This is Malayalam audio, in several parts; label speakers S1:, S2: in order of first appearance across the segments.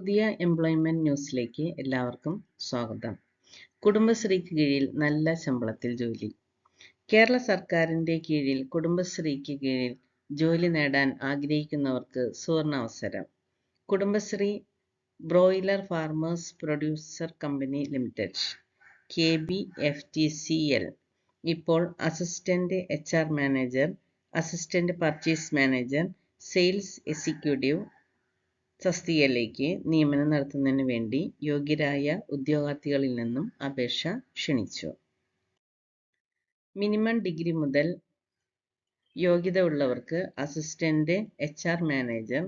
S1: പുതിയ എംപ്ലോയ്മെന്റ് ന്യൂസിലേക്ക് എല്ലാവർക്കും സ്വാഗതം. കുടുംബശ്രീക്ക് കീഴിൽ നല്ല ശമ്പളത്തിൽ ജോലി. കേരള സർക്കാരിൻ്റെ കീഴിൽ കുടുംബശ്രീക്ക് കീഴിൽ ജോലി നേടാൻ ആഗ്രഹിക്കുന്നവർക്ക് സുവർണാവസരം. Kudumbashree broiler farmers producer company limited KBFTCL ഇപ്പോൾ assistant HR manager, assistant purchase manager, sales executive തസ്തികയിലേക്ക് നിയമനം നടത്തുന്നതിന് വേണ്ടി യോഗ്യരായ ഉദ്യോഗാർത്ഥികളിൽ നിന്നും അപേക്ഷ ക്ഷണിച്ചു. മിനിമം ഡിഗ്രി മുതൽ യോഗ്യത ഉള്ളവർക്ക് assistant HR manager,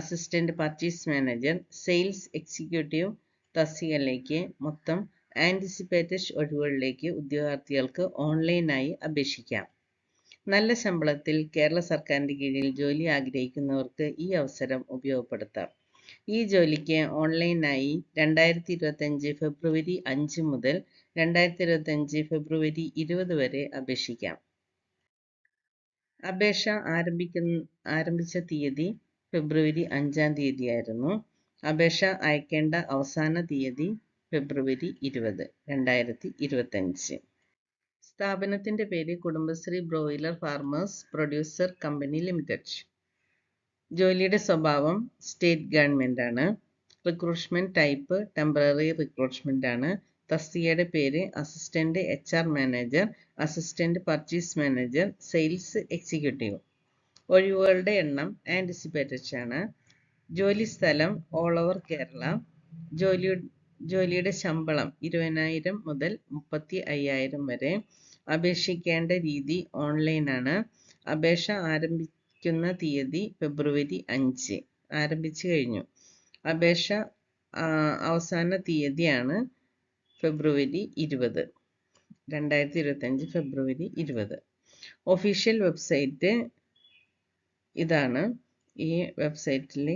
S1: assistant purchase manager, sales executive തസ്തികയിലേക്ക് മൊത്തം ആൻറ്റിസിപ്പേറ്റഡ് ഒഴിവുകളിലേക്ക് ഉദ്യോഗാർത്ഥികൾക്ക് ഓൺലൈനായി അപേക്ഷിക്കാം. നല്ല ശമ്പളത്തിൽ കേരള സർക്കാരിൻ്റെ കീഴിൽ ജോലി ആഗ്രഹിക്കുന്നവർക്ക് ഈ അവസരം ഉപയോഗപ്പെടുത്താം. ഈ ജോലിക്ക് ഓൺലൈനായി 2025 ഫെബ്രുവരി 5 മുതൽ 2025 ഫെബ്രുവരി 20 വരെ അപേക്ഷിക്കാം. അപേക്ഷ ആരംഭിച്ച തീയതി ഫെബ്രുവരി 5-ാം തീയതിയായിരുന്നു. അപേക്ഷ അയക്കേണ്ട അവസാന തീയതി ഫെബ്രുവരി 20, 2025. സ്ഥാപനത്തിൻ്റെ പേര് Kudumbashree broiler farmers producer company limited. ജോലിയുടെ സ്വഭാവം സ്റ്റേറ്റ് ഗവൺമെൻറ് ആണ്. റിക്രൂട്ട്മെൻറ്റ് ടൈപ്പ് ടെമ്പററി റിക്രൂട്ട്മെൻ്റ് ആണ്. തസ്തികയുടെ പേര് assistant HR manager, assistant purchase manager, sales executive. ഒഴിവുകളുടെ എണ്ണം ആൻറ്റിസിപ്പേറ്റഡ് ആണ്. ജോലി സ്ഥലം ഓൾ ഓവർ കേരള. ജോലിയുടെ ശമ്പളം 20,000 മുതൽ 35,000 വരെ. അപേക്ഷിക്കേണ്ട രീതി ഓൺലൈനാണ്. അപേക്ഷ ആരംഭിക്കുന്ന തീയതി ഫെബ്രുവരി 5. ആരംഭിച്ചു കഴിഞ്ഞു. അപേക്ഷ അവസാന തീയതിയാണ് ഫെബ്രുവരി 20, 2025 ഫെബ്രുവരി 20. ഒഫീഷ്യൽ വെബ്സൈറ്റ് ഇതാണ്. ഈ വെബ്സൈറ്റിൽ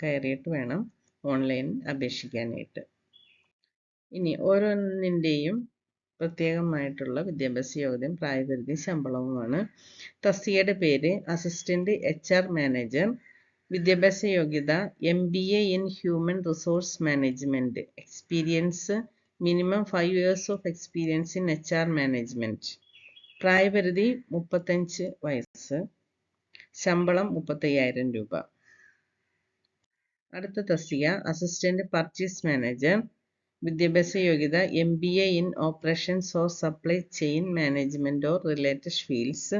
S1: കയറിയിട്ട് വേണം ഓൺലൈൻ അപേക്ഷിക്കാനായിട്ട്. ഇനി ഓരോന്നിൻ്റെയും പ്രത്യേകമായിട്ടുള്ള വിദ്യാഭ്യാസ യോഗ്യതയും പ്രായപരിധി ശമ്പളവുമാണ്. തസ്തികയുടെ പേര് അസിസ്റ്റന്റ് HR മാനേജർ. വിദ്യാഭ്യാസ യോഗ്യത MBA in human resource management. Experience minimum 5 years of experience in HR management. പ്രായപരിധി 35 വയസ്സ്. ശമ്പളം 35,000 രൂപ. അടുത്ത തസ്തിക അസിസ്റ്റന്റ് പർച്ചേസ് മാനേജർ. വിദ്യാഭ്യാസ യോഗ്യത MBA in operations or supply chain management or related fields.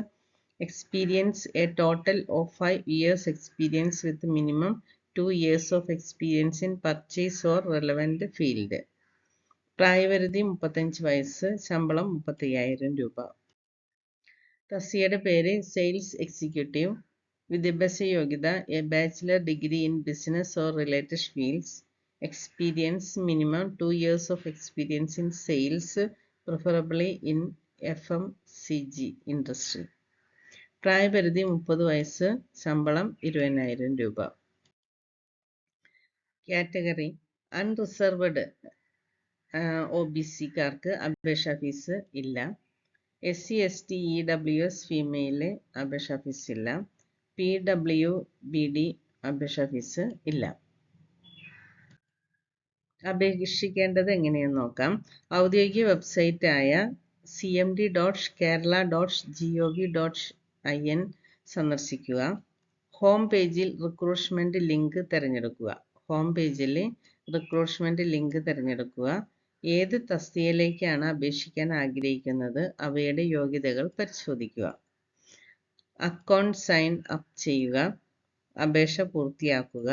S1: Experience A total of 5 years experience with minimum 2 years of experience in purchase or relevant field. പ്രായപരിധി 35 വയസ്സ്. ശമ്പളം 35,000 രൂപ. തസ്തികയുടെ പേര് സെയിൽസ് എക്സിക്യൂട്ടീവ്. വിദ്യാഭ്യാസ യോഗ്യത A bachelor degree in business or related fields. Experience minimum 2 years of experience in sales, preferably in FMCG industry. പ്രായപരിധി 30 വയസ്സ്. ശമ്പളം 20,000 രൂപ. കാറ്റഗറി അൺറിസർവ്ഡ് OBCക്കാർക്ക് അപേക്ഷാ ഫീസ് ഇല്ല. SC ST EWS ഫീമെയില് അപേക്ഷാ ഫീസ് ഇല്ല. PWBD അപേക്ഷാ ഫീസ് ഇല്ല. അപേക്ഷിക്കേണ്ടത് എങ്ങനെയെന്ന് നോക്കാം. ഔദ്യോഗിക വെബ്സൈറ്റായ cmd.kerala.gov.in സന്ദർശിക്കുക. ഹോം പേജിൽ റിക്രൂട്ട്മെൻറ്റ് ലിങ്ക് തിരഞ്ഞെടുക്കുക. ഏത് തസ്തികയിലേക്കാണ് അപേക്ഷിക്കാൻ ആഗ്രഹിക്കുന്നത് അവയുടെ യോഗ്യതകൾ പരിശോധിക്കുക. അക്കൗണ്ട് സൈൻ അപ്പ് ചെയ്യുക. അപേക്ഷ പൂർത്തിയാക്കുക.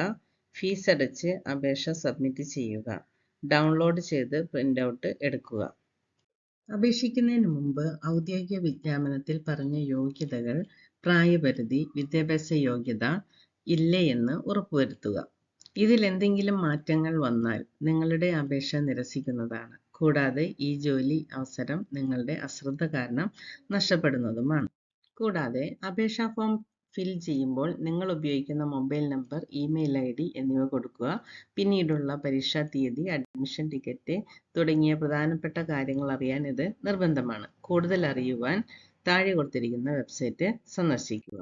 S1: ഫീസ് അടച്ച് അപേക്ഷ സബ്മിറ്റ് ചെയ്യുക. ഡൗൺലോഡ് ചെയ്ത് പ്രിൻ്റ് ഔട്ട് എടുക്കുക. അപേക്ഷിക്കുന്നതിന് മുമ്പ് ഔദ്യോഗിക വിജ്ഞാപനത്തിൽ പറഞ്ഞ യോഗ്യതകൾ, പ്രായപരിധി, വിദ്യാഭ്യാസ യോഗ്യത ഇല്ലയെന്ന് ഉറപ്പുവരുത്തുക. ഇതിൽ എന്തെങ്കിലും മാറ്റങ്ങൾ വന്നാൽ നിങ്ങളുടെ അപേക്ഷ നിരസിക്കുന്നതാണ്. കൂടാതെ ഈ ജോലി അവസരം നിങ്ങളുടെ അശ്രദ്ധ കാരണം നഷ്ടപ്പെടുന്നതുമാണ്. കൂടാതെ അപേക്ഷാ ഫോം ഫിൽ ചെയ്യുമ്പോൾ നിങ്ങൾ ഉപയോഗിക്കുന്ന മൊബൈൽ നമ്പർ, ഇമെയിൽ ID എന്നിവ കൊടുക്കുക. പിന്നീടുള്ള പരീക്ഷാ തീയതി, അഡ്മിഷൻ ടിക്കറ്റ് തുടങ്ങിയ പ്രധാനപ്പെട്ട കാര്യങ്ങൾ അറിയാൻ ഇത് നിർബന്ധമാണ്. കൂടുതൽ അറിയുവാൻ താഴെ കൊടുത്തിരിക്കുന്ന വെബ്സൈറ്റ് സന്ദർശിക്കുക.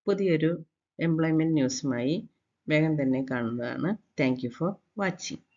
S1: പുതിയൊരു എംപ്ലോയ്മെൻറ്റ് ന്യൂസുമായി വേഗം തന്നെ കാണുന്നതാണ്. Thank you for watching.